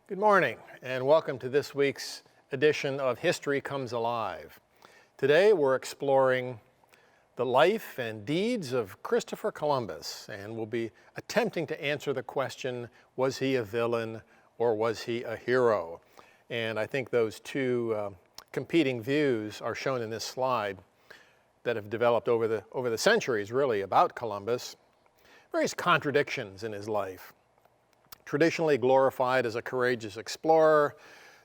Good morning, and welcome to this week's edition of History Comes Alive. Today we're exploring the life and deeds of Christopher Columbus, and we'll be attempting to answer the question, was he a villain or was he a hero? And I think those two competing views are shown in this slide that have developed over the centuries, really, about Columbus. Various contradictions in his life. Traditionally glorified as a courageous explorer,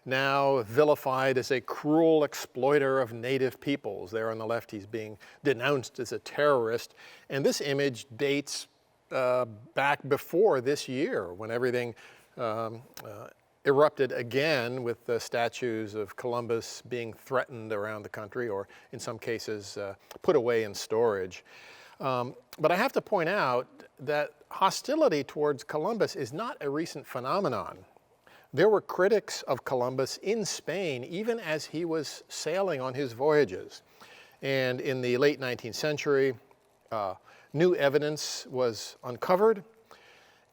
now vilified as a cruel exploiter of native peoples. There on the left, he's being denounced as a terrorist. And this image dates back before this year, when everything erupted again with the statues of Columbus being threatened around the country, or in some cases put away in storage. But I have to point out that hostility towards Columbus is not a recent phenomenon. There were critics of Columbus in Spain even as he was sailing on his voyages. And in the late 19th century, new evidence was uncovered.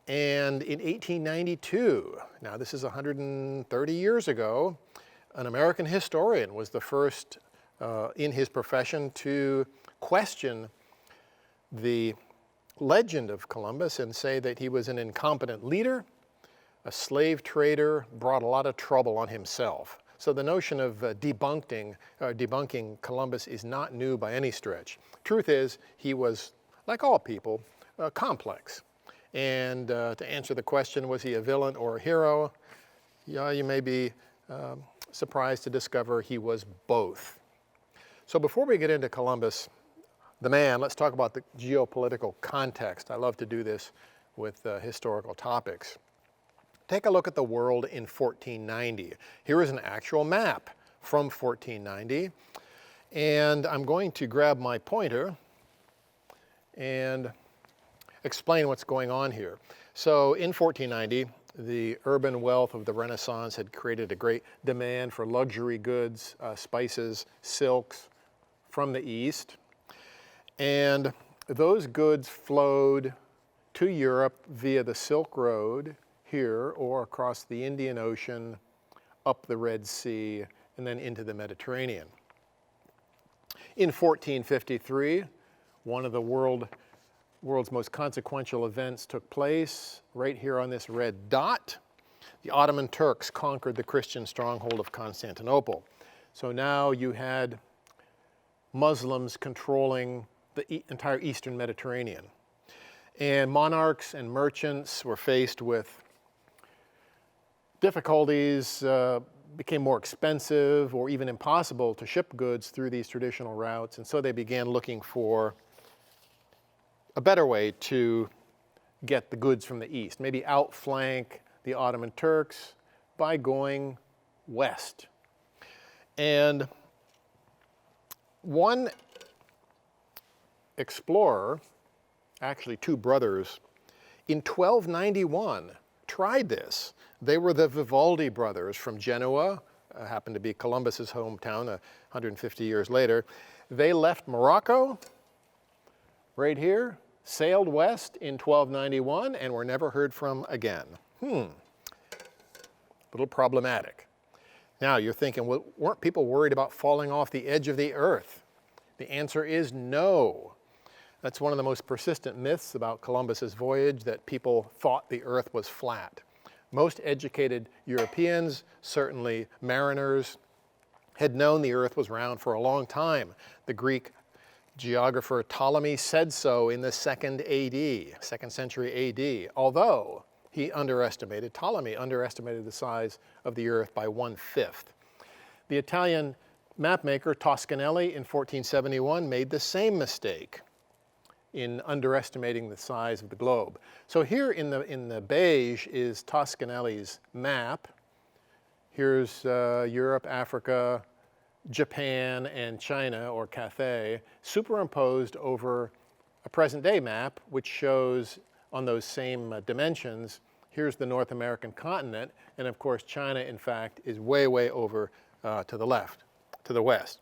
And in 1892, now this is 130 years ago, an American historian was the first in his profession to question the legend of Columbus and say that he was an incompetent leader, a slave trader, brought a lot of trouble on himself. So the notion of debunking Columbus is not new by any stretch. Truth is, he was, like all people, complex. And to answer the question, was he a villain or a hero? Yeah, you may be surprised to discover he was both. So before we get into Columbus, the man, let's talk about the geopolitical context. I love to do this with historical topics. Take a look at the world in 1490. Here is an actual map from 1490. And I'm going to grab my pointer and explain what's going on here. So in 1490, the urban wealth of the Renaissance had created a great demand for luxury goods, spices, silks from the East. And those goods flowed to Europe via the Silk Road here, or across the Indian Ocean, up the Red Sea, and then into the Mediterranean. In 1453, one of the world's most consequential events took place right here on this red dot. The Ottoman Turks conquered the Christian stronghold of Constantinople. So now you had Muslims controlling the entire Eastern Mediterranean. And monarchs and merchants were faced with difficulties, became more expensive or even impossible to ship goods through these traditional routes, and so they began looking for a better way to get the goods from the East, maybe outflank the Ottoman Turks by going west. And one explorer, actually two brothers, in 1291 tried this. They were the Vivaldi brothers from Genoa, happened to be Columbus's hometown 150 years later. They left Morocco, right here, sailed west in 1291, and were never heard from again. A little problematic. Now you're thinking, well, weren't people worried about falling off the edge of the earth? The answer is no. That's one of the most persistent myths about Columbus's voyage, that people thought the earth was flat. Most educated Europeans, certainly mariners, had known the earth was round for a long time. The Greek geographer Ptolemy said so in the 2nd century AD, although Ptolemy underestimated the size of the earth by 1/5. The Italian mapmaker Toscanelli in 1471 made the same mistake in underestimating the size of the globe. So here in the beige is Toscanelli's map. Here's Europe, Africa, Japan, and China, or Cathay, superimposed over a present-day map, which shows on those same dimensions. Here's the North American continent, and of course China, in fact, is way, way over to the left, to the west.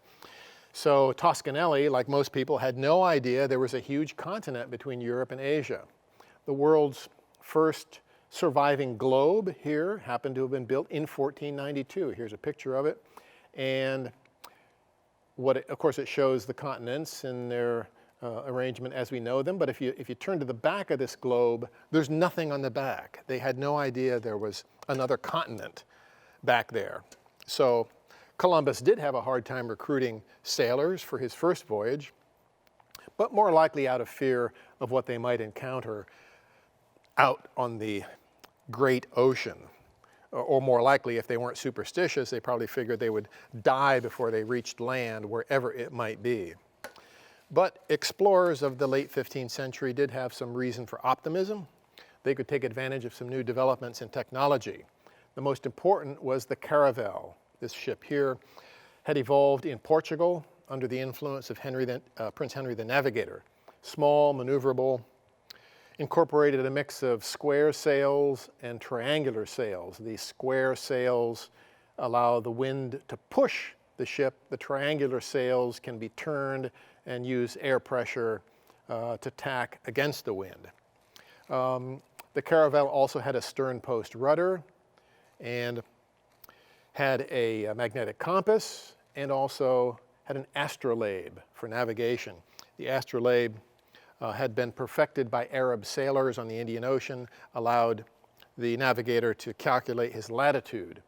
So Toscanelli, like most people, had no idea there was a huge continent between Europe and Asia. The world's first surviving globe here happened to have been built in 1492. Here's a picture of it. And of course, it shows the continents in their arrangement as we know them. But if you turn to the back of this globe, there's nothing on the back. They had no idea there was another continent back there. So Columbus did have a hard time recruiting sailors for his first voyage, but more likely out of fear of what they might encounter out on the great ocean. Or more likely, if they weren't superstitious, they probably figured they would die before they reached land, wherever it might be. But explorers of the late 15th century did have some reason for optimism. They could take advantage of some new developments in technology. The most important was the caravel. This ship here had evolved in Portugal under the influence of Prince Henry the Navigator. Small, maneuverable, incorporated a mix of square sails and triangular sails. These square sails allow the wind to push the ship. The triangular sails can be turned and use air pressure to tack against the wind. The caravel also had a stern post rudder and had a magnetic compass and also had an astrolabe for navigation. The astrolabe had been perfected by Arab sailors on the Indian Ocean, allowed the navigator to calculate his latitude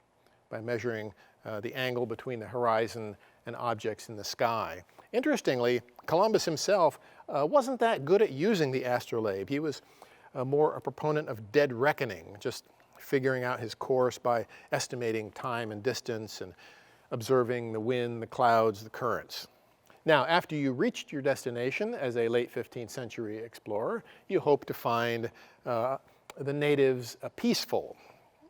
by measuring the angle between the horizon and objects in the sky. Interestingly, Columbus himself wasn't that good at using the astrolabe. He was more a proponent of dead reckoning, just figuring out his course by estimating time and distance and observing the wind, the clouds, the currents. Now, after you reached your destination as a late 15th century explorer, you hope to find the natives peaceful,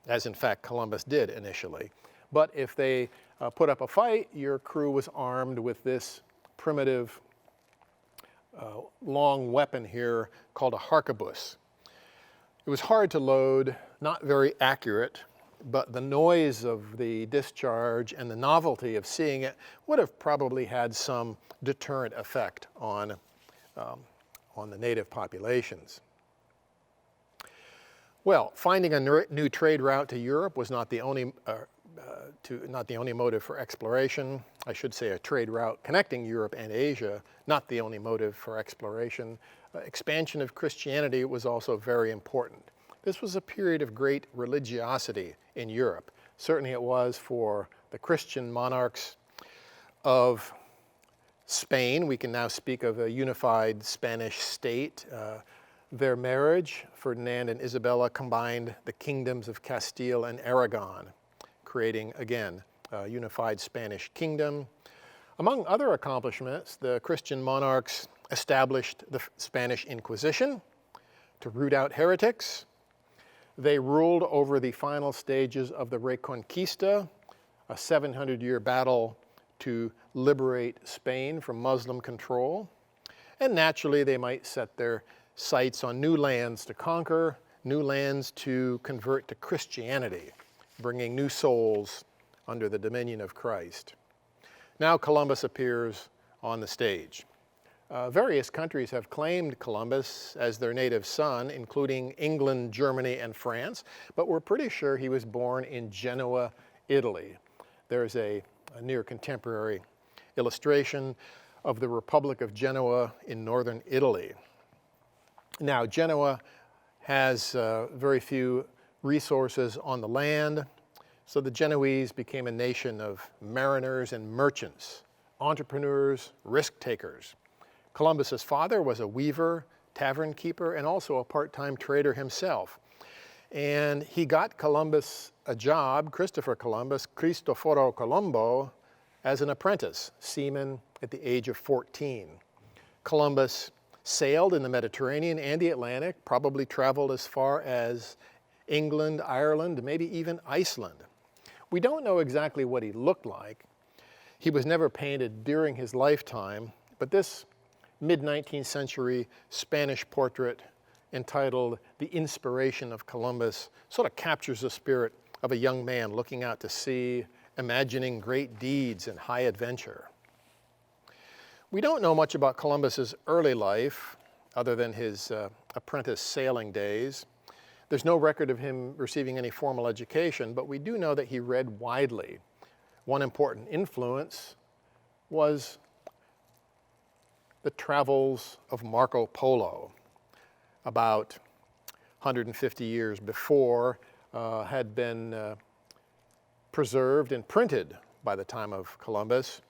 as in fact Columbus did initially. But if they put up a fight, your crew was armed with this primitive long weapon here called a harquebus. It was hard to load, not very accurate, but the noise of the discharge and the novelty of seeing it would have probably had some deterrent effect on the native populations. Well, finding a new trade route to Europe was not the only motive for exploration. I should say a trade route connecting Europe and Asia, not the only motive for exploration. Expansion of Christianity was also very important. This was a period of great religiosity in Europe. Certainly it was for the Christian monarchs of Spain. We can now speak of a unified Spanish state. Their marriage, Ferdinand and Isabella, combined the kingdoms of Castile and Aragon, creating, again, a unified Spanish kingdom. Among other accomplishments, the Christian monarchs established the Spanish Inquisition to root out heretics. They ruled over the final stages of the Reconquista, a 700-year battle to liberate Spain from Muslim control. And naturally, they might set their sights on new lands to conquer, new lands to convert to Christianity, bringing new souls under the dominion of Christ. Now Columbus appears on the stage. Various countries have claimed Columbus as their native son, including England, Germany, and France, but we're pretty sure he was born in Genoa, Italy. There's a near contemporary illustration of the Republic of Genoa in northern Italy. Now, Genoa has very few resources on the land, so the Genoese became a nation of mariners and merchants, entrepreneurs, risk takers. Columbus's father was a weaver, tavern keeper, and also a part-time trader himself. And he got Columbus a job, Christopher Columbus, Cristoforo Colombo, as an apprentice, seaman at the age of 14. Columbus sailed in the Mediterranean and the Atlantic, probably traveled as far as England, Ireland, maybe even Iceland. We don't know exactly what he looked like. He was never painted during his lifetime, but this mid-19th century Spanish portrait entitled The Inspiration of Columbus sort of captures the spirit of a young man looking out to sea, imagining great deeds and high adventure. We don't know much about Columbus's early life other than his apprentice sailing days. There's no record of him receiving any formal education, but we do know that he read widely. One important influence was the travels of Marco Polo. About 150 years before, had been preserved and printed by the time of Columbus.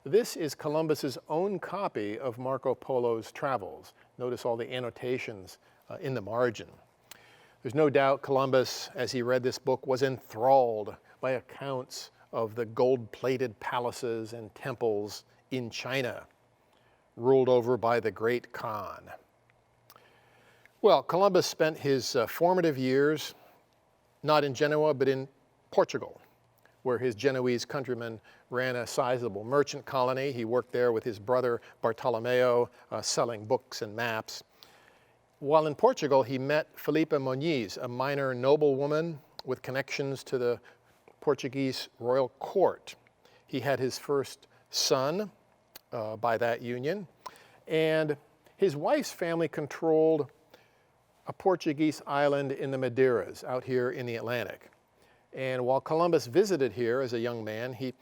This is Columbus's own copy of Marco Polo's travels. Notice all the annotations in the margin. There's no doubt Columbus, as he read this book, was enthralled by accounts of the gold-plated palaces and temples in China, ruled over by the great Khan. Well, Columbus spent his formative years not in Genoa, but in Portugal, where his Genoese countrymen ran a sizable merchant colony. He worked there with his brother Bartolomeo, selling books and maps. While in Portugal, he met Filipa Moniz, a minor noblewoman with connections to the Portuguese royal court. He had his first son by that union, and his wife's family controlled a Portuguese island in the Madeiras, out here in the Atlantic. And while Columbus visited here as a young man, he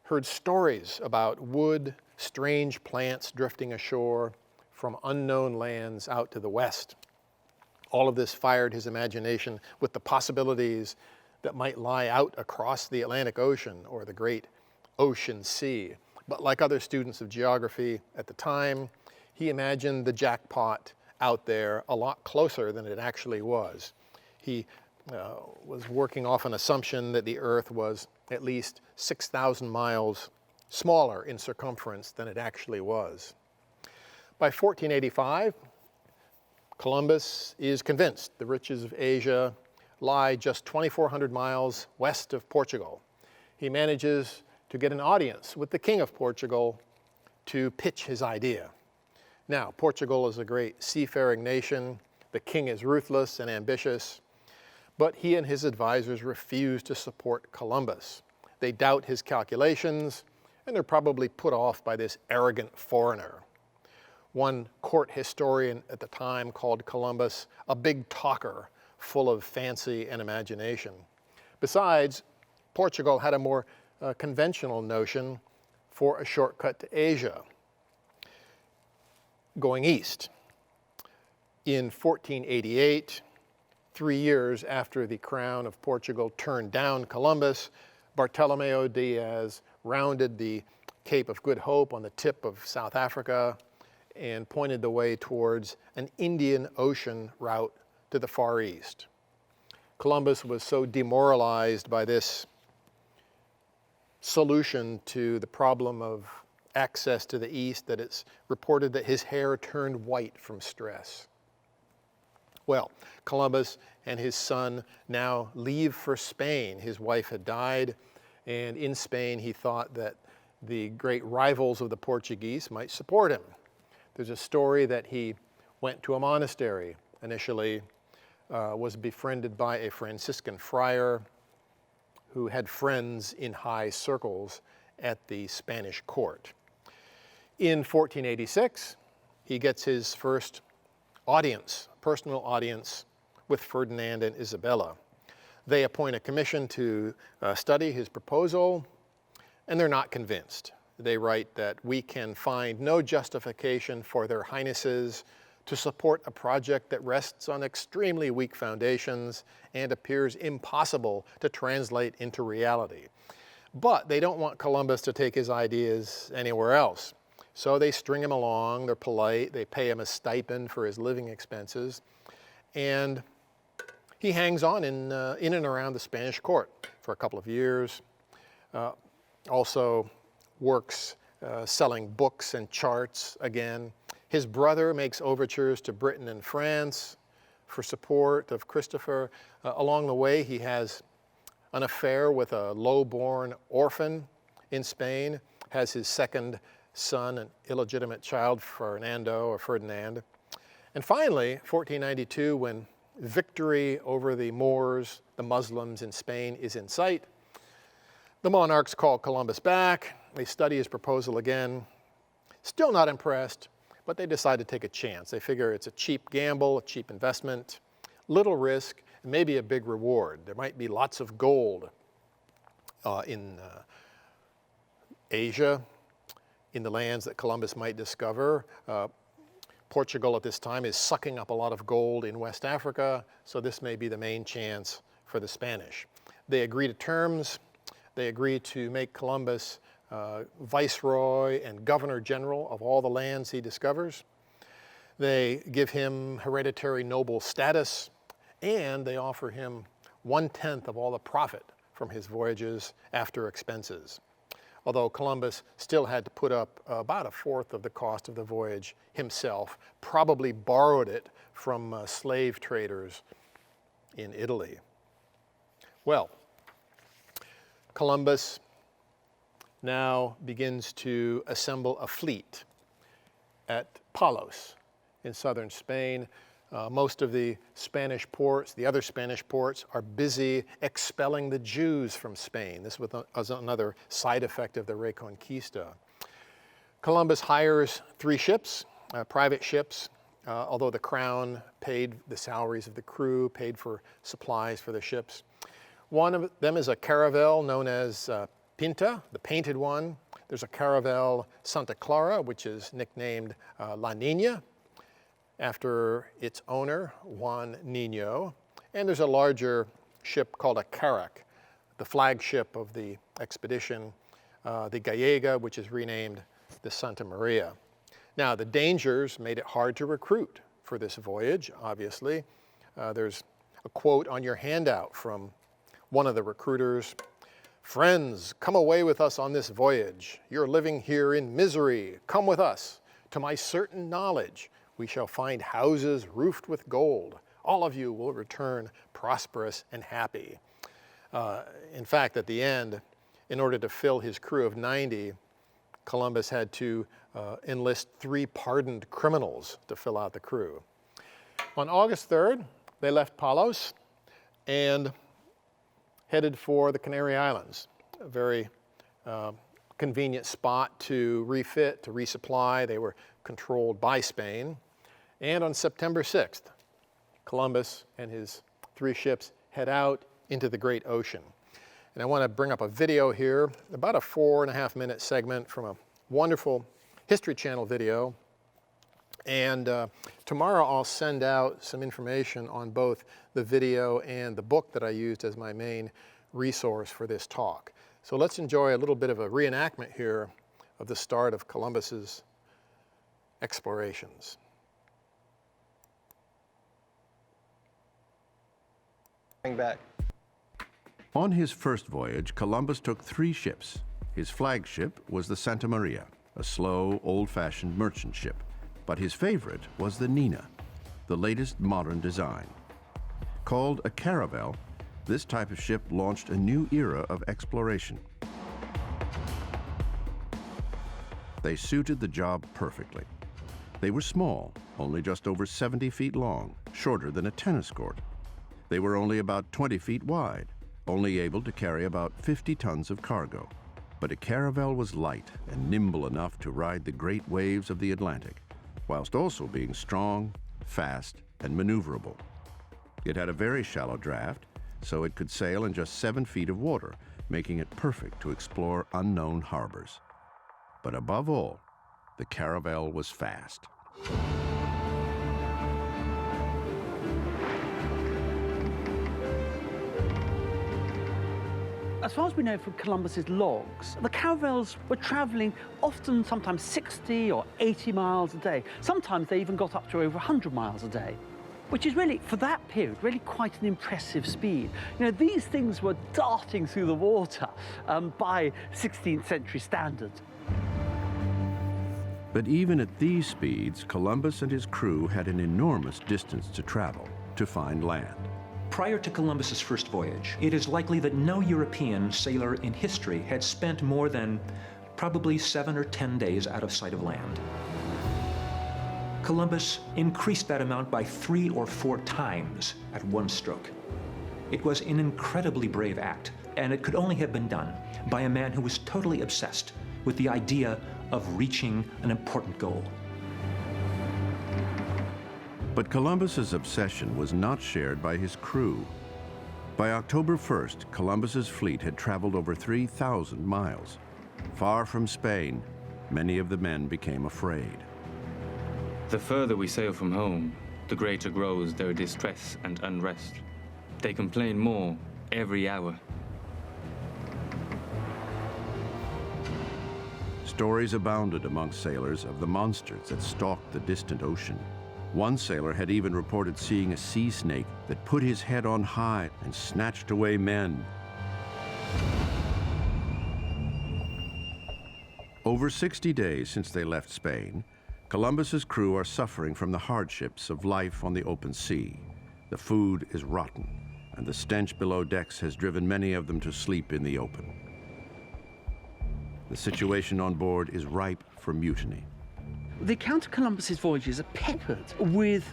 heard stories about wood, strange plants drifting ashore from unknown lands out to the west. All of this fired his imagination with the possibilities that might lie out across the Atlantic Ocean or the great ocean sea. But like other students of geography at the time, he imagined the jackpot out there a lot closer than it actually was. He was working off an assumption that the Earth was at least 6,000 miles smaller in circumference than it actually was. By 1485, Columbus is convinced the riches of Asia lie just 2,400 miles west of Portugal. He manages to get an audience with the King of Portugal to pitch his idea. Now, Portugal is a great seafaring nation. The king is ruthless and ambitious, but he and his advisors refuse to support Columbus. They doubt his calculations, and they're probably put off by this arrogant foreigner. One court historian at the time called Columbus a big talker, full of fancy and imagination. Besides, Portugal had a more conventional notion for a shortcut to Asia, going east. In 1488, 3 years after the crown of Portugal turned down Columbus, Bartolomeo Diaz rounded the Cape of Good Hope on the tip of South Africa and pointed the way towards an Indian Ocean route to the Far East. Columbus was so demoralized by this solution to the problem of access to the East that it's reported that his hair turned white from stress. Well, Columbus and his son now leave for Spain. His wife had died, and in Spain he thought that the great rivals of the Portuguese might support him. There's a story that he went to a monastery initially, was befriended by a Franciscan friar who had friends in high circles at the Spanish court. In 1486, he gets his first audience, personal audience, with Ferdinand and Isabella. They appoint a commission to study his proposal, and they're not convinced. They write that we can find no justification for their highnesses to support a project that rests on extremely weak foundations and appears impossible to translate into reality. But they don't want Columbus to take his ideas anywhere else. So they string him along, they're polite, they pay him a stipend for his living expenses, and he hangs on in and around the Spanish court for a couple of years. Also works selling books and charts again. His brother makes overtures to Britain and France for support of Christopher. Along the way, he has an affair with a low-born orphan in Spain, has his second son, an illegitimate child, Ferdinand. And finally, 1492, when victory over the Moors, the Muslims in Spain, is in sight, the monarchs call Columbus back. They study his proposal again. Still not impressed, but they decide to take a chance. They figure it's a cheap gamble, a cheap investment, little risk, and maybe a big reward. There might be lots of gold in Asia, in the lands that Columbus might discover. Portugal at this time is sucking up a lot of gold in West Africa, so this may be the main chance for the Spanish. They agree to terms. They agree to make Columbus viceroy and governor general of all the lands he discovers. They give him hereditary noble status, and they offer him 1/10 of all the profit from his voyages after expenses. Although Columbus still had to put up about 1/4 of the cost of the voyage himself, probably borrowed it from slave traders in Italy. Well, Columbus now begins to assemble a fleet at Palos in southern Spain. Most of the Spanish ports, the other Spanish ports, are busy expelling the Jews from Spain. This was another side effect of the Reconquista. Columbus hires 3 ships, private ships, although the crown paid the salaries of the crew, paid for supplies for the ships. One of them is a caravel known as Pinta, the painted one. There's a caravel Santa Clara, which is nicknamed La Niña, after its owner, Juan Niño. And there's a larger ship called a carrack, the flagship of the expedition, the Gallega, which is renamed the Santa Maria. Now, the dangers made it hard to recruit for this voyage, obviously. There's a quote on your handout from one of the recruiters. "Friends, come away with us on this voyage. You're living here in misery. Come with us. To my certain knowledge, we shall find houses roofed with gold. All of you will return prosperous and happy." In fact, at the end, in order to fill his crew of 90, Columbus had to enlist 3 pardoned criminals to fill out the crew. On August 3rd, they left Palos and headed for the Canary Islands, a very convenient spot to refit, to resupply. They were controlled by Spain. And on September 6th, Columbus and his 3 ships head out into the great ocean. And I want to bring up a video here, about a 4.5-minute segment from a wonderful History Channel video. And tomorrow I'll send out some information on both the video and the book that I used as my main resource for this talk. So let's enjoy a little bit of a reenactment here of the start of Columbus's explorations. Back. On his first voyage, Columbus took 3 ships. His flagship was the Santa Maria, a slow, old-fashioned merchant ship. But his favorite was the Nina, the latest modern design. Called a caravel, this type of ship launched a new era of exploration. They suited the job perfectly. They were small, only just over 70 feet long, shorter than a tennis court. They were only about 20 feet wide, only able to carry about 50 tons of cargo. But a caravel was light and nimble enough to ride the great waves of the Atlantic, whilst also being strong, fast, and maneuverable. It had a very shallow draft, so it could sail in just 7 feet of water, making it perfect to explore unknown harbors. But above all, the caravel was fast. As far as we know from Columbus's logs, the caravels were traveling often sometimes 60 or 80 miles a day. Sometimes they even got up to over 100 miles a day, which is really, for that period, really quite an impressive speed. You know, these things were darting through the water by 16th century standards. But even at these speeds, Columbus and his crew had an enormous distance to travel to find land. Prior to Columbus's first voyage, it is likely that no European sailor in history had spent more than probably 7 or 10 days out of sight of land. Columbus increased that amount by 3 or 4 times at one stroke. It was an incredibly brave act, and it could only have been done by a man who was totally obsessed with the idea of reaching an important goal. But Columbus's obsession was not shared by his crew. By October 1st, Columbus's fleet had traveled over 3,000 miles. Far from Spain, many of the men became afraid. The further we sail from home, the greater grows their distress and unrest. They complain more every hour. Stories abounded among sailors of the monsters that stalked the distant ocean. One sailor had even reported seeing a sea snake that put his head on high and snatched away men. Over 60 days since they left Spain, Columbus's crew are suffering from the hardships of life on the open sea. The food is rotten, and the stench below decks has driven many of them to sleep in the open. The situation on board is ripe for mutiny. The account of Columbus's voyages are peppered with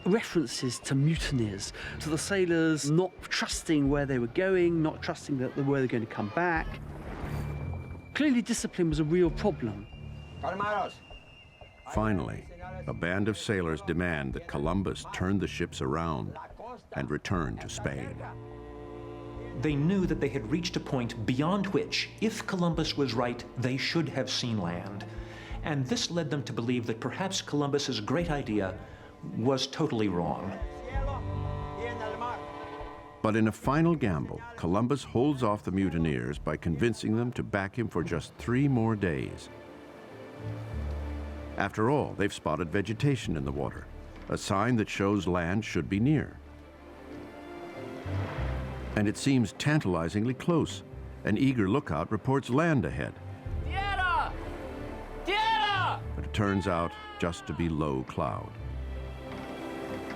references to mutinies, to the sailors not trusting where they were going, not trusting that where they're going to come back. Clearly, discipline was a real problem. Finally, a band of sailors demand that Columbus turn the ships around and return to Spain. They knew that they had reached a point beyond which, if Columbus was right, they should have seen land. And this led them to believe that perhaps Columbus's great idea was totally wrong. But in a final gamble, Columbus holds off the mutineers by convincing them to back him for just 3 more days. After all, they've spotted vegetation in the water, a sign that shows land should be near. And it seems tantalizingly close. An eager lookout reports land ahead. Tierra! Tierra! But it turns out just to be low cloud.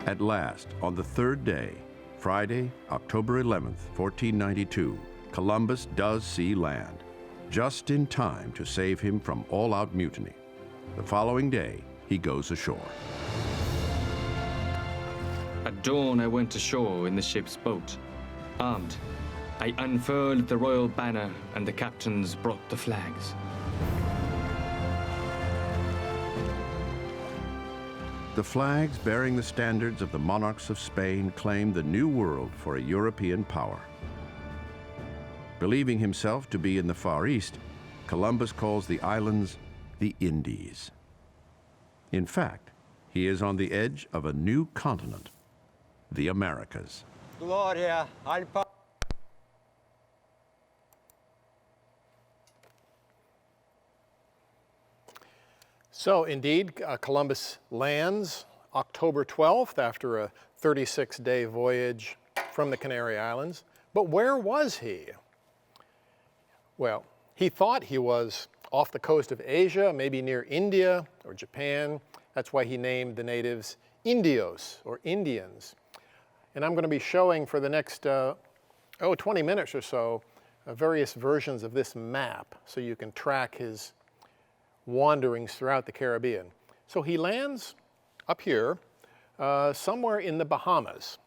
At last, on the 3rd day, Friday, October 11th, 1492, Columbus does see land, just in time to save him from all-out mutiny. The following day, he goes ashore. At dawn, I went ashore in the ship's boat. Armed, I unfurled the royal banner, and the captains brought the flags. The flags bearing the standards of the monarchs of Spain claimed the new world for a European power. Believing himself to be in the Far East, Columbus calls the islands the Indies. In fact, he is on the edge of a new continent, the Americas. Gloria al Padre. So indeed, Columbus lands October 12th after a 36-day voyage from the Canary Islands. But where was he? Well, he thought he was off the coast of Asia, maybe near India or Japan. That's why he named the natives Indios, or Indians. And I'm going to be showing for the next 20 minutes or so various versions of this map so you can track his wanderings throughout the Caribbean. So he lands up here, somewhere in the Bahamas.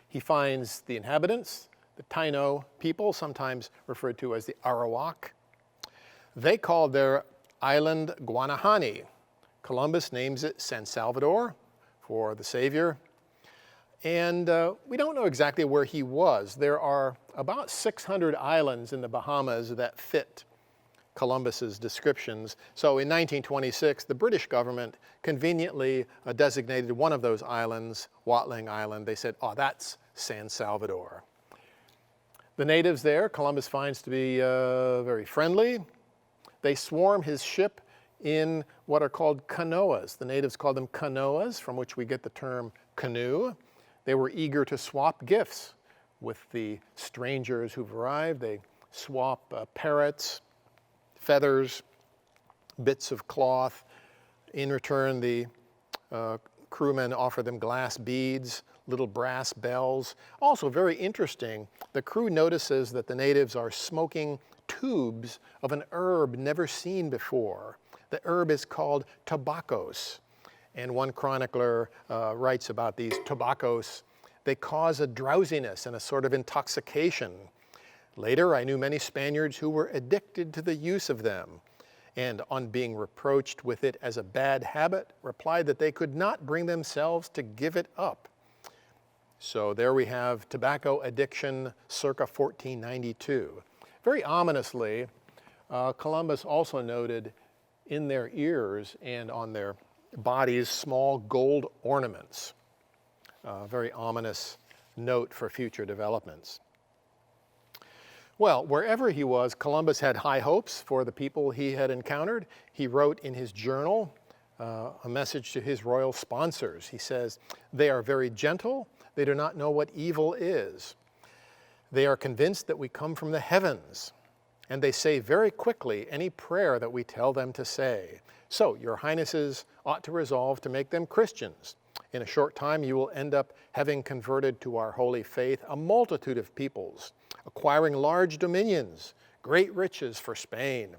He finds the inhabitants, the Taino people, sometimes referred to as the Arawak. They called their island Guanahani. Columbus names it San Salvador for the Savior. And we don't know exactly where he was. There are about 600 islands in the Bahamas that fit Columbus's descriptions. So in 1926, the British government conveniently designated one of those islands, Watling Island. They said, oh, that's San Salvador. The natives there, Columbus finds to be very friendly. They swarm his ship in what are called canoas. The natives call them canoas, from which we get the term canoe. They were eager to swap gifts with the strangers who've arrived. They swap parrots, feathers, bits of cloth. In return, the crewmen offer them glass beads, little brass bells. Also very interesting, the crew notices that the natives are smoking tubes of an herb never seen before. The herb is called tobaccos. And one chronicler writes about these tobaccos. They cause a drowsiness and a sort of intoxication. Later, I knew many Spaniards who were addicted to the use of them. and on being reproached with it as a bad habit, replied that they could not bring themselves to give it up. So there we have tobacco addiction circa 1492. Very ominously, Columbus also noted in their ears and on their bodies small gold ornaments. Very ominous note for future developments. Well, wherever he was, Columbus had high hopes for the people he had encountered. He wrote in his journal a message to his royal sponsors. He says, "They are very gentle. They do not know what evil is. They are convinced that we come from the heavens, and they say very quickly any prayer that we tell them to say. So your highnesses ought to resolve to make them Christians. In a short time you will end up having converted to our holy faith a multitude of peoples, acquiring large dominions, great riches for Spain.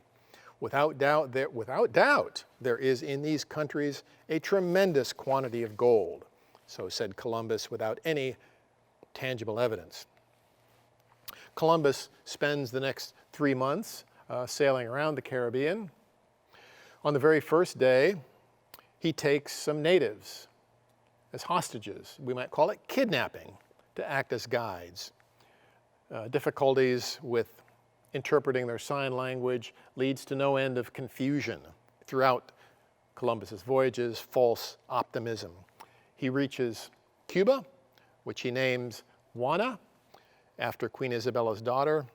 Without doubt, there is in these countries a tremendous quantity of gold." So said Columbus without any tangible evidence. Columbus spends the next 3 months sailing around the Caribbean. On the very first day, he takes some natives as hostages. We might call it kidnapping, to act as guides. Difficulties with interpreting their sign language leads to no end of confusion throughout Columbus's voyages, false optimism. He reaches Cuba, which he names Juana, after Queen Isabella's daughter.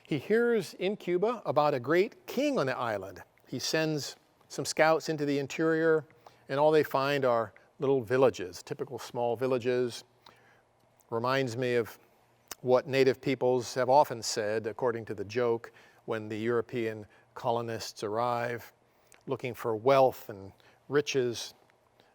He hears in Cuba about a great king on the island. He sends some scouts into the interior, and all they find are little villages, typical small villages. Reminds me of what native peoples have often said, according to the joke, when the European colonists arrive looking for wealth and riches.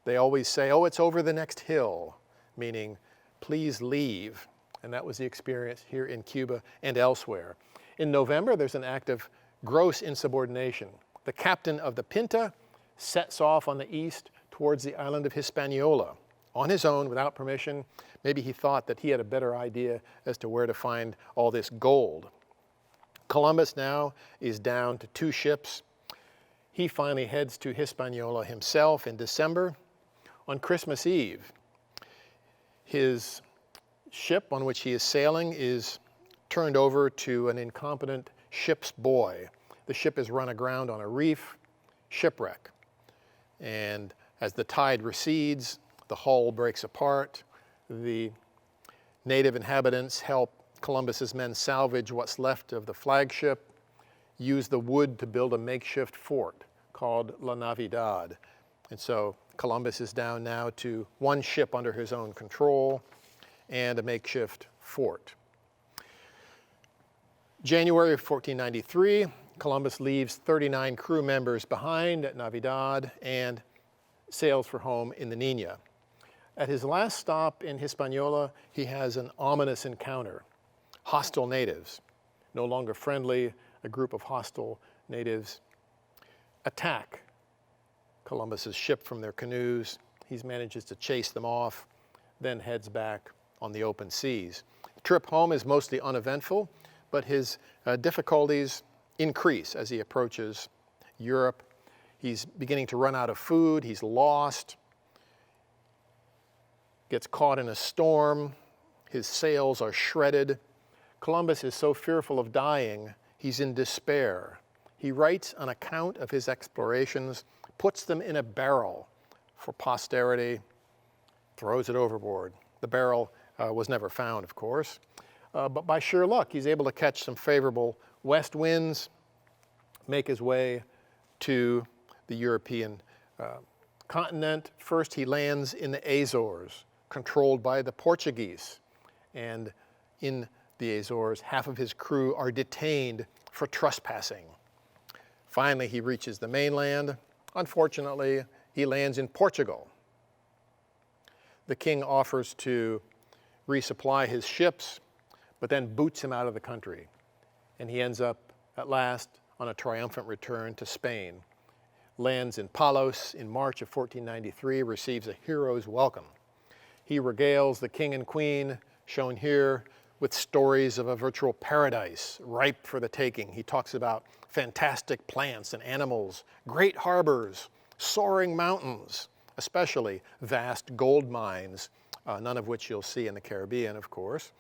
They always say, "Oh, it's over the next hill," meaning, please leave. And that was the experience here in Cuba and elsewhere. In November, there's an act of gross insubordination. The captain of the Pinta sets off on the east towards the island of Hispaniola on his own, without permission. Maybe he thought that he had a better idea as to where to find all this gold. Columbus now is down to 2 ships. He finally heads to Hispaniola himself in December. On Christmas Eve, his ship on which he is sailing is turned over to an incompetent ship's boy. The ship is run aground on a reef, shipwreck. And as the tide recedes, the hull breaks apart. The native inhabitants help Columbus's men salvage what's left of the flagship, use the wood to build a makeshift fort called La Navidad. And so Columbus is down now to 1 ship under his own control and a makeshift fort. January of 1493, Columbus leaves 39 crew members behind at Navidad and sails for home in the Niña. At his last stop in Hispaniola, he has an ominous encounter. Hostile natives, no longer friendly, a group of hostile natives attack Columbus's ship from their canoes. He manages to chase them off, then heads back on the open seas. The trip home is mostly uneventful, but his difficulties increase as he approaches Europe. He's beginning to run out of food, he's lost, gets caught in a storm, his sails are shredded. Columbus is so fearful of dying, he's in despair. He writes an account of his explorations, puts them in a barrel for posterity, throws it overboard. The barrel was never found, of course, but by sheer luck, he's able to catch some favorable west winds, make his way to the European continent. First, he lands in the Azores, controlled by the Portuguese. And in the Azores, half of his crew are detained for trespassing. Finally, he reaches the mainland. Unfortunately, he lands in Portugal. The king offers to resupply his ships, but then boots him out of the country. And he ends up, at last, on a triumphant return to Spain. Lands in Palos in March of 1493, receives a hero's welcome. He regales the king and queen, shown here, with stories of a virtual paradise ripe for the taking. He talks about fantastic plants and animals, great harbors, soaring mountains, especially vast gold mines, none of which you'll see in the Caribbean, of course.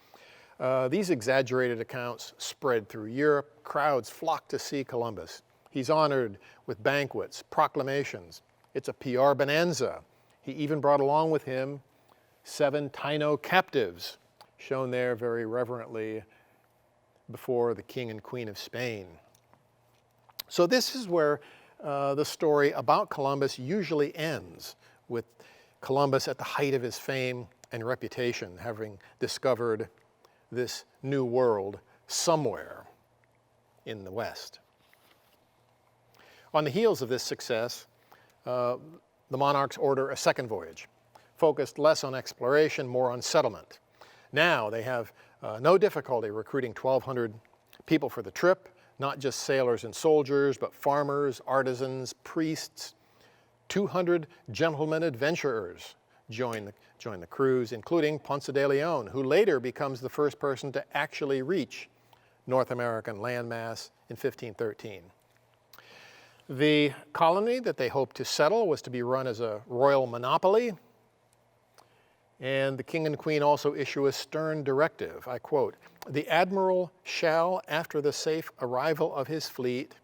These exaggerated accounts spread through Europe. Crowds flock to see Columbus. He's honored with banquets, proclamations. It's a PR bonanza. He even brought along with him 7 Taino captives, shown there very reverently before the King and Queen of Spain. So this is where the story about Columbus usually ends, with Columbus at the height of his fame and reputation, having discovered this new world somewhere in the West. On the heels of this success, the monarchs order a second voyage, focused less on exploration, more on settlement. Now they have no difficulty recruiting 1,200 people for the trip, not just sailors and soldiers, but farmers, artisans, priests. 200 gentlemen adventurers join the cruise, including Ponce de Leon, who later becomes the first person to actually reach North American landmass in 1513. The colony that they hoped to settle was to be run as a royal monopoly, and the king and queen also issue a stern directive. I quote, "The admiral shall, after the safe arrival of his fleet,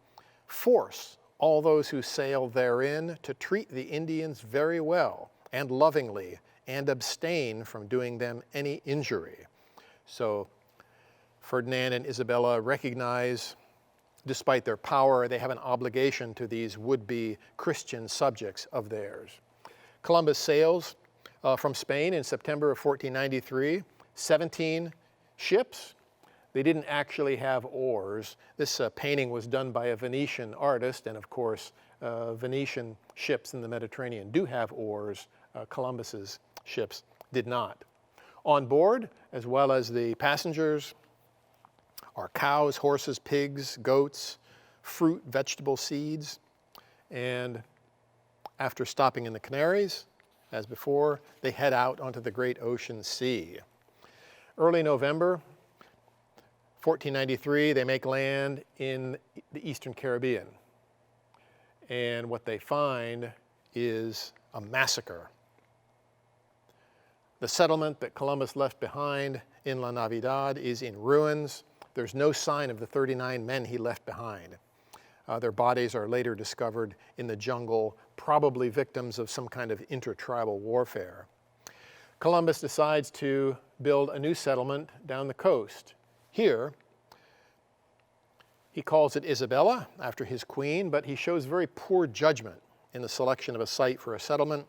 force all those who sail therein to treat the Indians very well and lovingly, and abstain from doing them any injury." So Ferdinand and Isabella recognize, despite their power, they have an obligation to these would-be Christian subjects of theirs. Columbus sails from Spain in September of 1493, 17 ships. They didn't actually have oars. This painting was done by a Venetian artist, and of course, Venetian ships in the Mediterranean do have oars. Columbus's ships did not. On board, as well as the passengers, are cows, horses, pigs, goats, fruit, vegetable seeds, and after stopping in the Canaries, as before, they head out onto the great ocean sea. Early November 1493, they make land in the Eastern Caribbean, and what they find is a massacre. The settlement that Columbus left behind in La Navidad is in ruins. There's no sign of the 39 men he left behind. Their bodies are later discovered in the jungle, probably victims of some kind of intertribal warfare. Columbus decides to build a new settlement down the coast. Here, he calls it Isabella, after his queen, but he shows very poor judgment in the selection of a site for a settlement.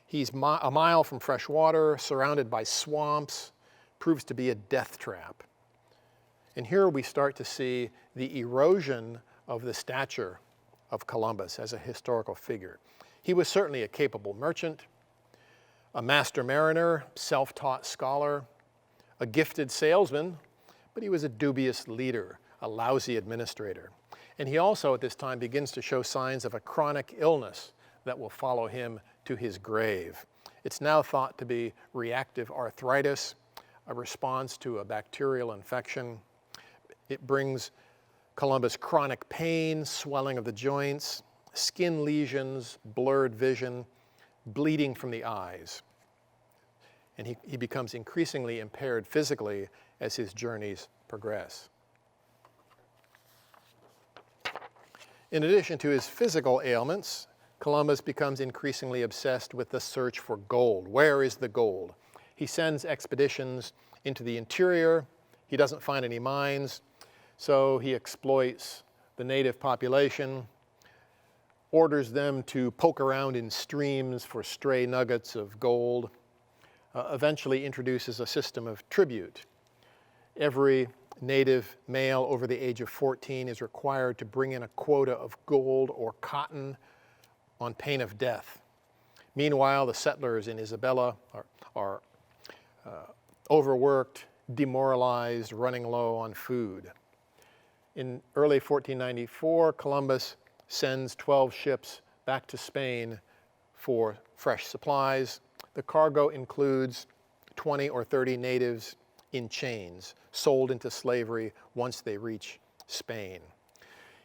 He's a mile from fresh water, surrounded by swamps, proves to be a death trap. And here we start to see the erosion of the stature of Columbus as a historical figure. He was certainly a capable merchant, a master mariner, self-taught scholar, a gifted salesman, but he was a dubious leader, a lousy administrator. And he also at this time begins to show signs of a chronic illness that will follow him to his grave. It's now thought to be reactive arthritis, a response to a bacterial infection. It brings Columbus chronic pain, swelling of the joints, skin lesions, blurred vision, bleeding from the eyes. And he becomes increasingly impaired physically as his journeys progress. In addition to his physical ailments, Columbus becomes increasingly obsessed with the search for gold. Where is the gold? He sends expeditions into the interior. He doesn't find any mines, so he exploits the native population, orders them to poke around in streams for stray nuggets of gold, eventually introduces a system of tribute. Every native male over the age of 14 is required to bring in a quota of gold or cotton on pain of death. Meanwhile, the settlers in Isabella are overworked, demoralized, running low on food. In early 1494, Columbus sends 12 ships back to Spain for fresh supplies. The cargo includes 20 or 30 natives in chains, sold into slavery once they reach Spain.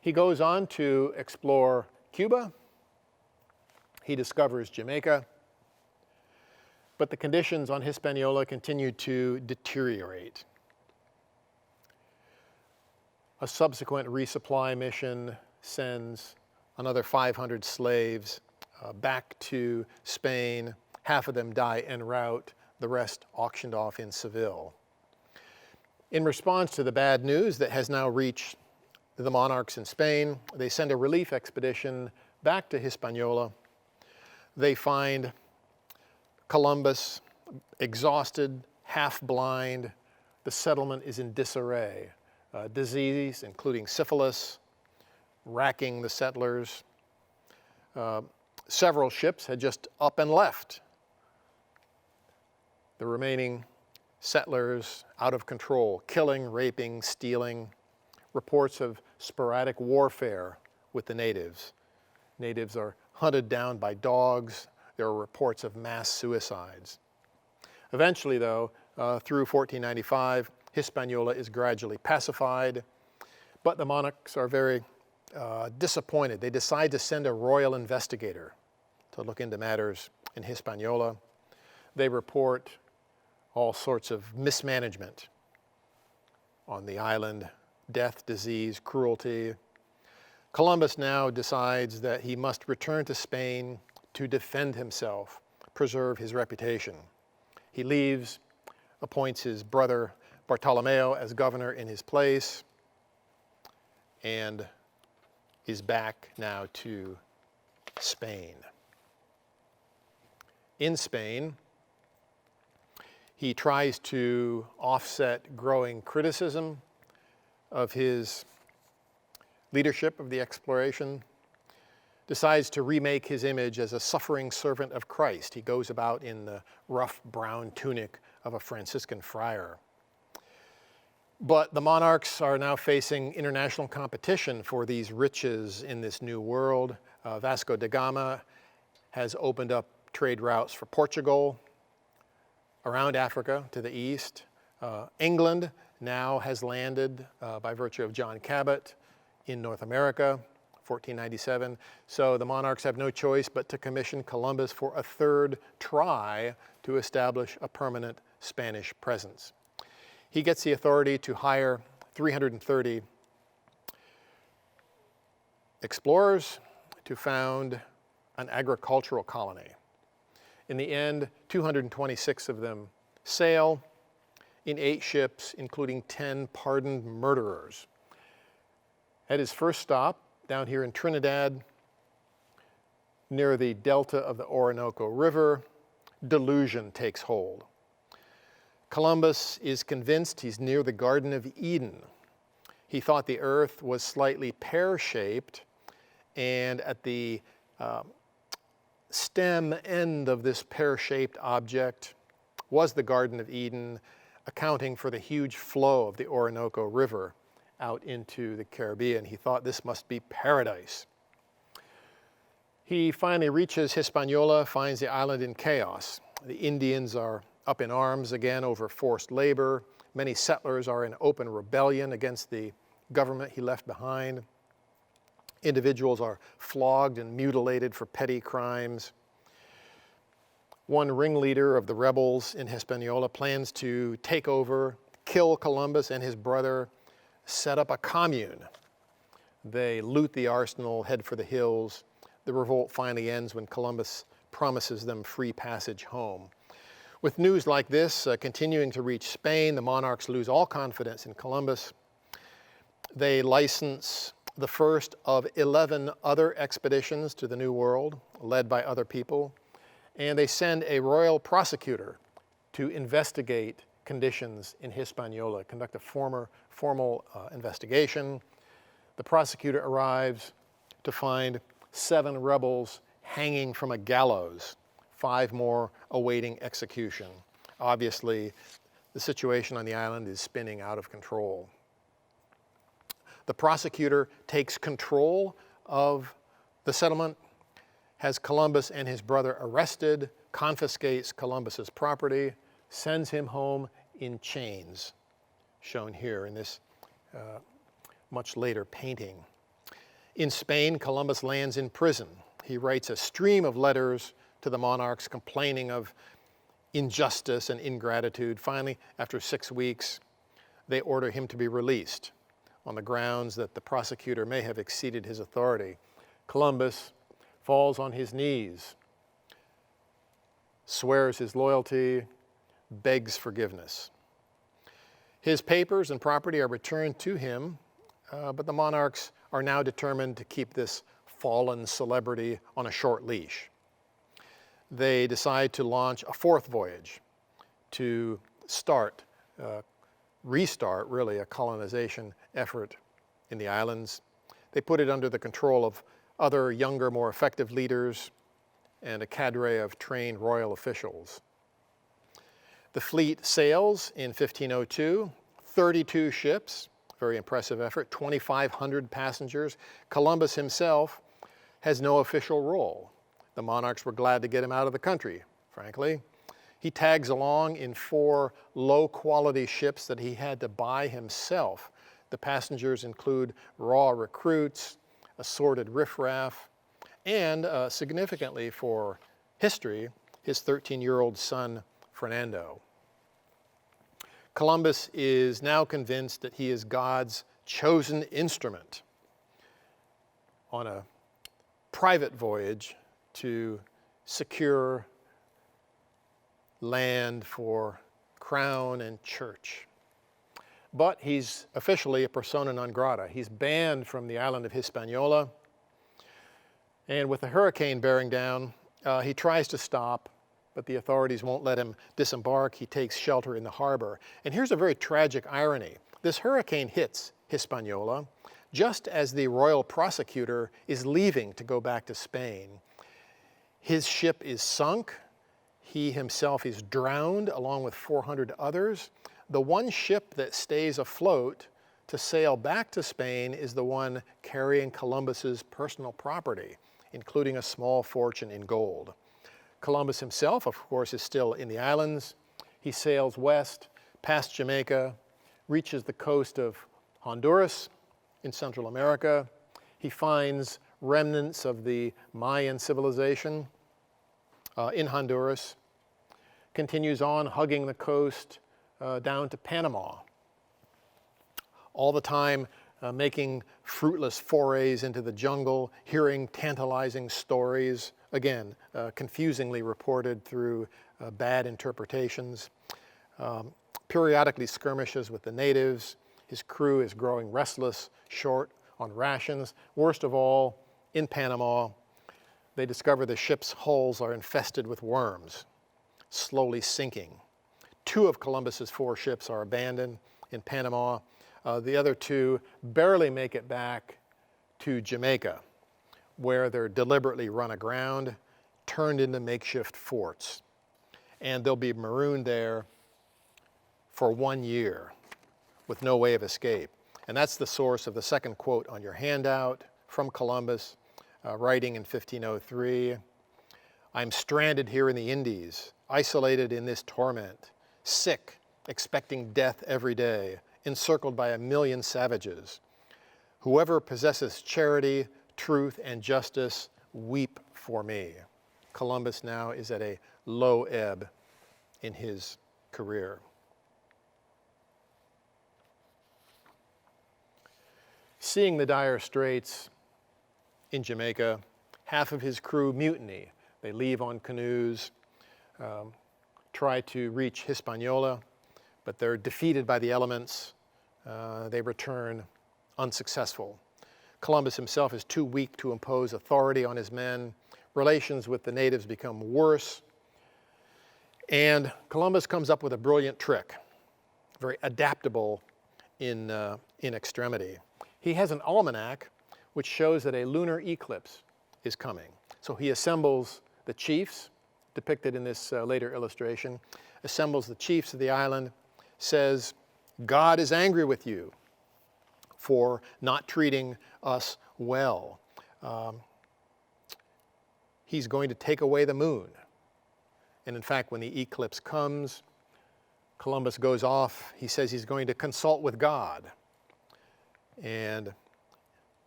He goes on to explore Cuba. He discovers Jamaica. But the conditions on Hispaniola continue to deteriorate. A subsequent resupply mission sends another 500 slaves back to Spain. Half of them die en route, the rest auctioned off in Seville. In response to the bad news that has now reached the monarchs in Spain, they send a relief expedition back to Hispaniola. They find Columbus exhausted, half blind. The settlement is in disarray. Disease, including syphilis, racking the settlers. Several ships had just up and left. The remaining settlers out of control, killing, raping, stealing. Reports of sporadic warfare with the natives. Natives are hunted down by dogs. There are reports of mass suicides. Eventually, though, through 1495, Hispaniola is gradually pacified, but the monarchs are very disappointed. They decide to send a royal investigator to look into matters in Hispaniola. They report all sorts of mismanagement on the island, death, disease, cruelty. Columbus now decides that he must return to Spain to defend himself, preserve his reputation. He leaves, appoints his brother Bartolomeo as governor in his place, and is back now to Spain. In Spain, he tries to offset growing criticism of his leadership of the exploration, decides to remake his image as a suffering servant of Christ. He goes about in the rough brown tunic of a Franciscan friar. But the monarchs are now facing international competition for these riches in this new world. Vasco da Gama has opened up trade routes for Portugal, around Africa to the east. England now has landed, by virtue of John Cabot, in North America, 1497. So the monarchs have no choice but to commission Columbus for a third try to establish a permanent Spanish presence. He gets the authority to hire 330 explorers to found an agricultural colony. In the end, 226 of them sail in 8 ships, including 10 pardoned murderers. At his first stop, down here in Trinidad, near the delta of the Orinoco River, delusion takes hold. Columbus is convinced he's near the Garden of Eden. He thought the earth was slightly pear-shaped, and at the stem end of this pear-shaped object was the Garden of Eden, accounting for the huge flow of the Orinoco River out into the Caribbean. He thought this must be paradise. He finally reaches Hispaniola, finds the island in chaos. The Indians are up in arms again over forced labor. Many settlers are in open rebellion against the government he left behind. Individuals are flogged and mutilated for petty crimes. One ringleader of the rebels in Hispaniola plans to take over, kill Columbus and his brother, set up a commune. They loot the arsenal, head for the hills. The revolt finally ends when Columbus promises them free passage home. With news like this continuing to reach Spain, the monarchs lose all confidence in Columbus. They license the first of 11 other expeditions to the New World, led by other people, and they send a royal prosecutor to investigate conditions in Hispaniola, conduct a formal investigation. The prosecutor arrives to find 7 rebels hanging from a gallows, 5 more awaiting execution. Obviously, the situation on the island is spinning out of control. The prosecutor takes control of the settlement, has Columbus and his brother arrested, confiscates Columbus's property, sends him home in chains, shown here in this much later painting. In Spain, Columbus lands in prison. He writes a stream of letters to the monarchs complaining of injustice and ingratitude. Finally, after 6 weeks, they order him to be released on the grounds that the prosecutor may have exceeded his authority. Columbus falls on his knees, swears his loyalty, begs forgiveness. His papers and property are returned to him, but the monarchs are now determined to keep this fallen celebrity on a short leash. They decide to launch a fourth voyage to restart really a colonization effort in the islands. They put it under the control of other younger, more effective leaders and a cadre of trained royal officials. The fleet sails in 1502, 32 ships, very impressive effort, 2,500 passengers. Columbus himself has no official role. The monarchs were glad to get him out of the country, frankly. He tags along in 4 low-quality ships that he had to buy himself. The passengers include raw recruits, assorted riffraff, and significantly for history, his 13-year-old son, Fernando. Columbus is now convinced that he is God's chosen instrument on a private voyage to secure land for crown and church. But he's officially a persona non grata. He's banned from the island of Hispaniola. And with the hurricane bearing down, he tries to stop, but the authorities won't let him disembark. He takes shelter in the harbor. And here's a very tragic irony. This hurricane hits Hispaniola just as the royal prosecutor is leaving to go back to Spain. His ship is sunk. He himself is drowned along with 400 others. The one ship that stays afloat to sail back to Spain is the one carrying Columbus's personal property, including a small fortune in gold. Columbus himself, of course, is still in the islands. He sails west past Jamaica, reaches the coast of Honduras in Central America. He finds remnants of the Mayan civilization in Honduras, continues on hugging the coast down to Panama, all the time making fruitless forays into the jungle, hearing tantalizing stories, again, confusingly reported through bad interpretations, periodically skirmishes with the natives. His crew is growing restless, short on rations. Worst of all, in Panama, they discover the ship's hulls are infested with worms, slowly sinking. 2 of Columbus's 4 ships are abandoned in Panama. The other 2 barely make it back to Jamaica, where they're deliberately run aground, turned into makeshift forts. And they'll be marooned there for 1 year with no way of escape. And that's the source of the second quote on your handout from Columbus, writing in 1503. I'm stranded here in the Indies, isolated in this torment, sick, expecting death every day, encircled by 1,000,000 savages. Whoever possesses charity, truth, and justice, weep for me. Columbus now is at a low ebb in his career. Seeing the dire straits in Jamaica, half of his crew mutiny. They leave on canoes, try to reach Hispaniola, but they're defeated by the elements. They return unsuccessful. Columbus himself is too weak to impose authority on his men. Relations with the natives become worse. And Columbus comes up with a brilliant trick, very adaptable in extremity. He has an almanac which shows that a lunar eclipse is coming. So he assembles the chiefs, depicted in this later illustration, assembles the chiefs of the island, says, God is angry with you for not treating us well. He's going to take away the moon. And in fact, when the eclipse comes, Columbus goes off. He says he's going to consult with God. And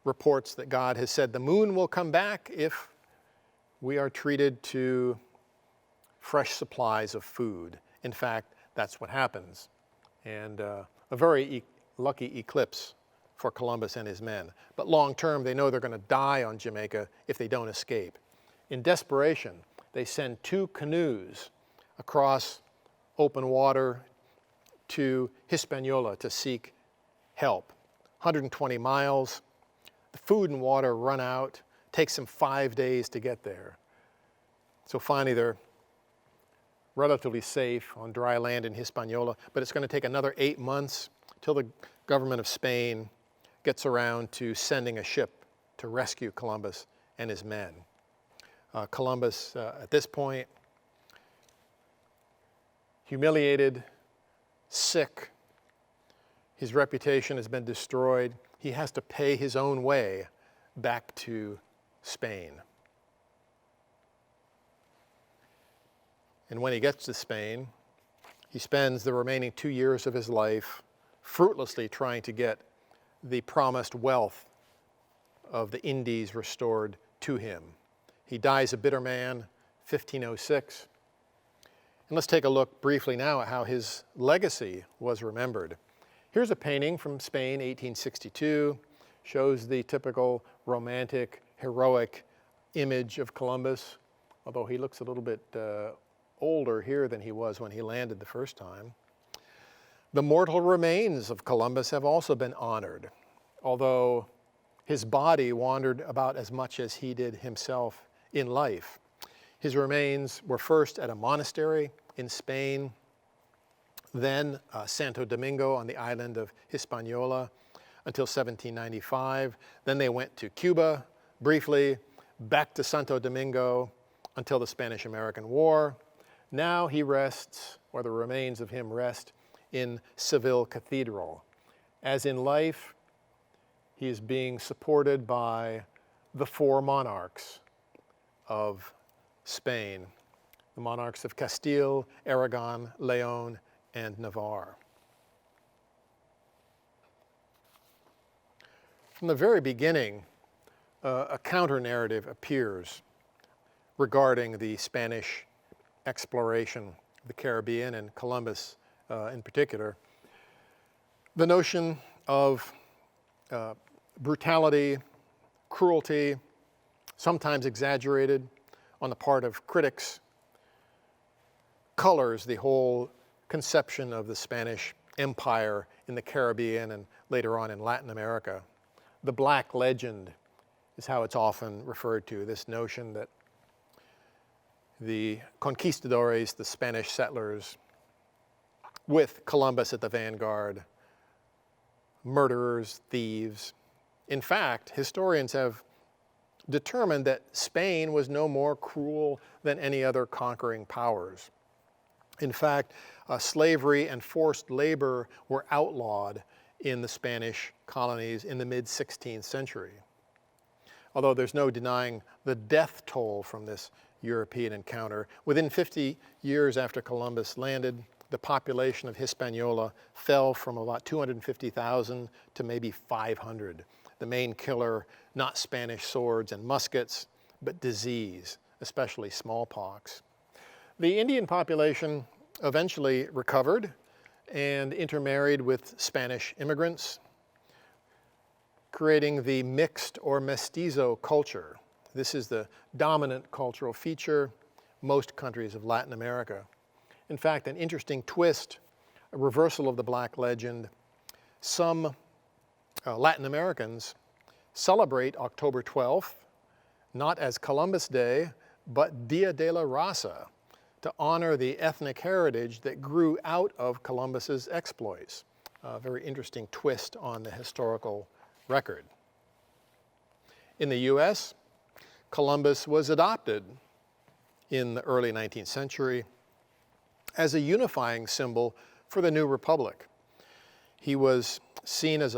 reports that God has said the moon will come back if we are treated to fresh supplies of food. In fact, that's what happens. And a very lucky eclipse for Columbus and his men. But long term, they know they're going to die on Jamaica if they don't escape. In desperation, they send 2 canoes across open water to Hispaniola to seek help. 120 miles. The food and water run out. Takes them 5 days to get there. So finally, they're relatively safe on dry land in Hispaniola, but it's going to take another 8 months till the government of Spain gets around to sending a ship to rescue Columbus and his men. Columbus, at this point, humiliated, sick, his reputation has been destroyed. He has to pay his own way back to Spain. And when he gets to Spain, he spends the remaining 2 years of his life fruitlessly trying to get the promised wealth of the Indies restored to him. He dies a bitter man, 1506. And let's take a look briefly now at how his legacy was remembered. Here's a painting from Spain, 1862, shows the typical romantic, heroic image of Columbus, although he looks a little bit older here than he was when he landed the first time. The mortal remains of Columbus have also been honored, although his body wandered about as much as he did himself in life. His remains were first at a monastery in Spain, then Santo Domingo on the island of Hispaniola until 1795. Then they went to Cuba briefly, back to Santo Domingo until the Spanish-American War. Now he rests, or the remains of him rest, in Seville Cathedral. As in life, he is being supported by the 4 monarchs of Spain, the monarchs of Castile, Aragon, Leon, and Navarre. From the very beginning, a counter-narrative appears regarding the Spanish exploration of the Caribbean and Columbus in particular. The notion of brutality, cruelty, sometimes exaggerated on the part of critics, colors the whole conception of the Spanish Empire in the Caribbean and later on in Latin America. The Black Legend is how it's often referred to, this notion that the conquistadores, the Spanish settlers, with Columbus at the vanguard, murderers, thieves. In fact, historians have determined that Spain was no more cruel than any other conquering powers. In fact, slavery and forced labor were outlawed in the Spanish colonies in the mid-16th century. Although there's no denying the death toll from this European encounter. Within 50 years after Columbus landed, the population of Hispaniola fell from about 250,000 to maybe 500. The main killer, not Spanish swords and muskets, but disease, especially smallpox. The Indian population eventually recovered and intermarried with Spanish immigrants, creating the mixed or mestizo culture. This is the dominant cultural feature most countries of Latin America. In fact, an interesting twist, a reversal of the Black Legend, some Latin Americans celebrate October 12th, not as Columbus Day, but Dia de la Raza, to honor the ethnic heritage that grew out of Columbus's exploits. A very interesting twist on the historical record. In the US, Columbus was adopted in the early 19th century as a unifying symbol for the new republic. He was seen as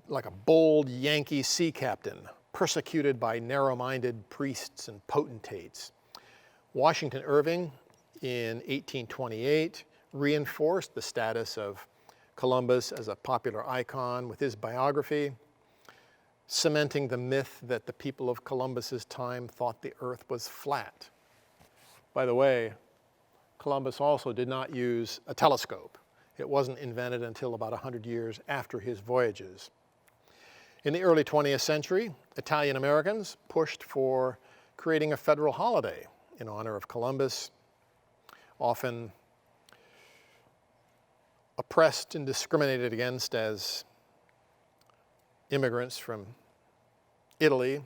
like a bold Yankee sea captain, persecuted by narrow-minded priests and potentates. Washington Irving, in 1828, reinforced the status of Columbus as a popular icon with his biography. cementing the myth that the people of Columbus's time thought the earth was flat. By the way, Columbus also did not use a telescope. It wasn't invented until about 100 years after his voyages. In the early 20th century, Italian Americans pushed for creating a federal holiday in honor of Columbus, often oppressed and discriminated against as immigrants from Italy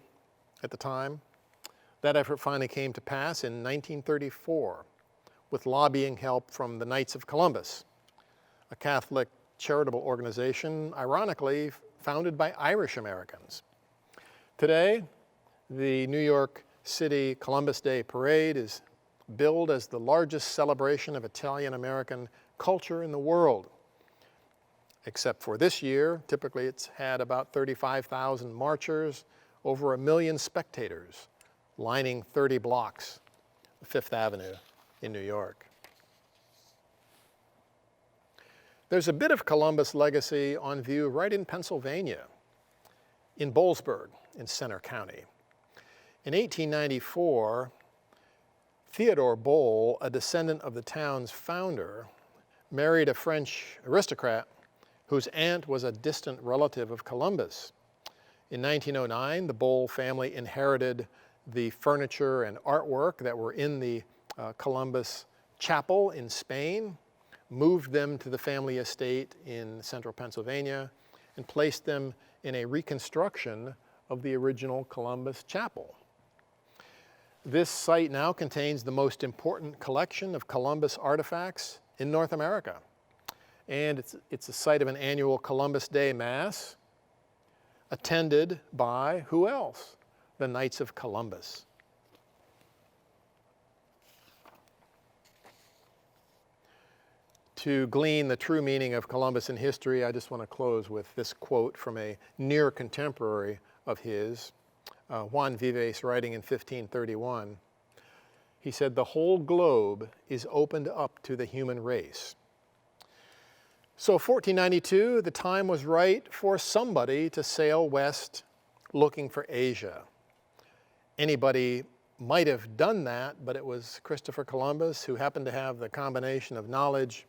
at the time. That effort finally came to pass in 1934 with lobbying help from the Knights of Columbus, a Catholic charitable organization, ironically founded by Irish Americans. Today, the New York City Columbus Day Parade is billed as the largest celebration of Italian American culture in the world. Except for this year, typically it's had about 35,000 marchers, over 1 million spectators lining 30 blocks of Fifth Avenue in New York. There's a bit of Columbus legacy on view right in Pennsylvania, in Boalsburg, in Centre County. In 1894, Theodore Boal, a descendant of the town's founder, married a French aristocrat whose aunt was a distant relative of Columbus. In 1909, the Boal family inherited the furniture and artwork that were in the Columbus Chapel in Spain, moved them to the family estate in central Pennsylvania, and placed them in a reconstruction of the original Columbus Chapel. This site now contains the most important collection of Columbus artifacts in North America. And it's the site of an annual Columbus Day Mass, attended by who else? The Knights of Columbus. To glean the true meaning of Columbus in history, I just want to close with this quote from a near contemporary of his, Juan Vives, writing in 1531. He said, "The whole globe is opened up to the human race." So 1492, the time was right for somebody to sail west looking for Asia. Anybody might have done that, but it was Christopher Columbus who happened to have the combination of knowledge,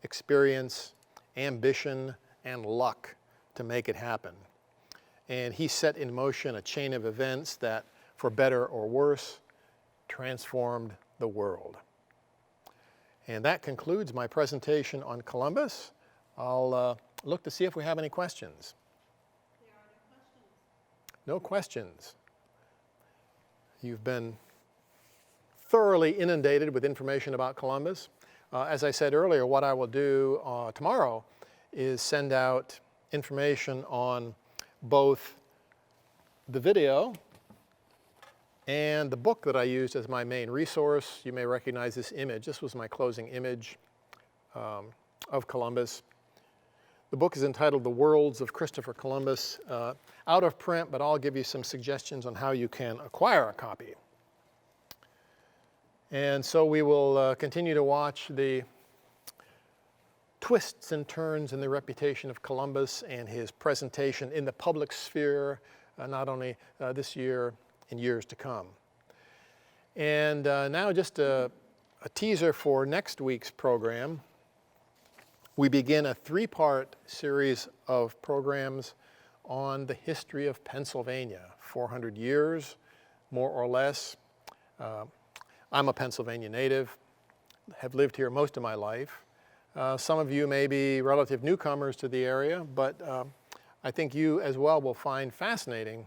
experience, ambition, and luck to make it happen. And he set in motion a chain of events that, for better or worse, transformed the world. And that concludes my presentation on Columbus. I'll look to see if we have any questions. There are no questions. No questions. You've been thoroughly inundated with information about Columbus. As I said earlier, what I will do tomorrow is send out information on both the video and the book that I used as my main resource. You may recognize this image. This was my closing image of Columbus. The book is entitled The Worlds of Christopher Columbus. Out of print, but I'll give you some suggestions on how you can acquire a copy. And so we will continue to watch the twists and turns in the reputation of Columbus and his presentation in the public sphere, not only this year, in years to come. And now just a teaser for next week's program. We begin a 3-part series of programs on the history of Pennsylvania, 400 years, more or less. I'm a Pennsylvania native, have lived here most of my life. Some of you may be relative newcomers to the area, but I think you as well will find fascinating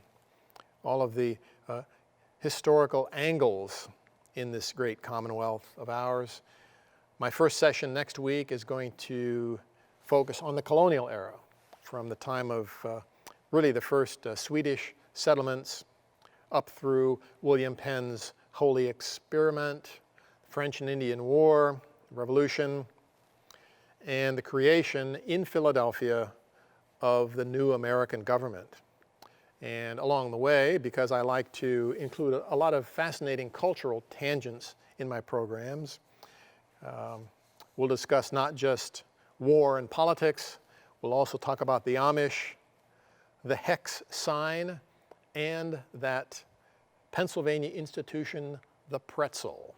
all of the historical angles in this great Commonwealth of ours. My first session next week is going to focus on the colonial era, from the time of really the first Swedish settlements up through William Penn's Holy Experiment, French and Indian War, Revolution, and the creation in Philadelphia of the new American government. And along the way, because I like to include a lot of fascinating cultural tangents in my programs, we'll discuss not just war and politics, we'll also talk about the Amish, the hex sign, and that Pennsylvania institution, the pretzel.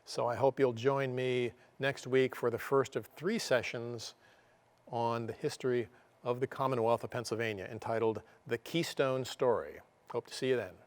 So I hope you'll join me next week for the first of 3 sessions on the history of the Commonwealth of Pennsylvania, entitled The Keystone Story. Hope to see you then.